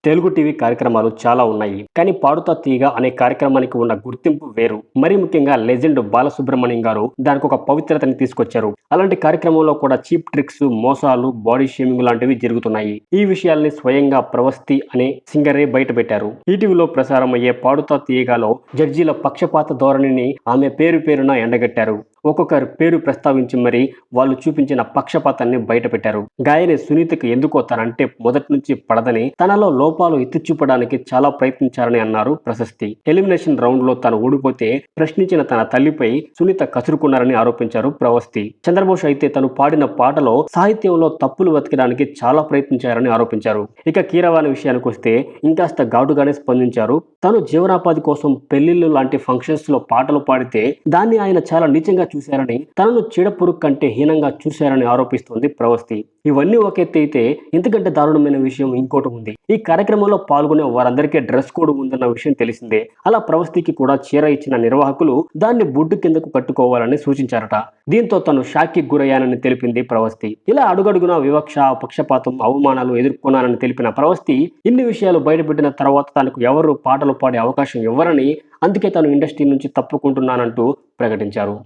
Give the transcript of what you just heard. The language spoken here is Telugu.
తెలుగు టీవీ కార్యక్రమాలు చాలా ఉన్నాయి. కానీ 'పాడుతా తీగ' అనే కార్యక్రమానికి ఉన్న గుర్తింపు వేరు. మరీ ముఖ్యంగా లెజెండ్ బాలసుబ్రహ్మణ్యం గారు దానికి ఒక పవిత్రతని తీసుకొచ్చారు. అలాంటి కార్యక్రమంలో కూడా చీప్ ట్రిక్స్, మోసాలు, బాడీ షేమింగ్ లాంటివి జరుగుతున్నాయి. ఈ విషయాల్ని స్వయంగా ప్రవస్తి అనే సింగరే బయటపెట్టారు. ఈటీవీలో ప్రసారమయ్యే 'పాడుతా తీయగ'లో జడ్జీల పక్షపాత ధోరణిని ఆమె పేరున ఎండగట్టారు. ఒక్కొక్కరి పేరు ప్రస్తావించి మరీ వాళ్ళు చూపించిన పక్షపాతాన్ని బయటపెట్టారు. గాయని సునీతకు ఎందుకో తనంటే మొదటి నుంచి పడదని, తనలో లోపాలు ఎత్తి చూపడానికి చాలా ప్రయత్నించారని అన్నారు ప్రశస్తి. ఎలిమినేషన్ రౌండ్ లో తాను ఓడిపోతే ప్రశ్నించిన తన తల్లిపై సునీత కసురుకున్నారని ఆరోపించారు ప్రవస్తి. చంద్రబోస్ అయితే తను పాడిన పాటలో సాహిత్యంలో తప్పులు వెతకడానికి చాలా ప్రయత్నించారని ఆరోపించారు. ఇక కీరవాణి విషయానికి వస్తే ఇంకాస్త ఘాటుగానే స్పందించారు. తను జీవనోపాధి కోసం పెళ్లిళ్ళు లాంటి ఫంక్షన్స్ లో పాటలు పాడితే దాన్ని ఆయన చాలా నీచంగా చూశారని, తనను చీడపురుగు కంటే హీనంగా చూశారని ఆరోపిస్తోంది ప్రవస్తి. ఇవన్నీ ఒక ఎత్తు అయితే ఇంతకంటే దారుణమైన విషయం ఇంకోటి ఉంది. ఈ కార్యక్రమంలో పాల్గొనే వారందరికీ డ్రెస్ కోడ్ ఉందన్న విషయం తెలిసిందే. అలా ప్రవస్తికి కూడా చీర ఇచ్చిన నిర్వాహకులు దాన్ని బొడ్డు కిందకు కట్టుకోవాలని సూచించారట. దీంతో తను షాక్కి గురయ్యానని తెలిపింది ప్రవస్తి. ఇలా అడుగడుగునా వివక్ష, పక్షపాతం, అవమానాలు ఎదుర్కొన్నానని తెలిపిన ప్రవస్తి ఇన్ని విషయాలు బయటపెట్టిన తర్వాత తనకు ఎవరు పాటలు పాడే అవకాశం ఇవ్వరని, అందుకే తాను ఇండస్ట్రీ నుంచి తప్పుకుంటున్నానంటూ ప్రకటించారు.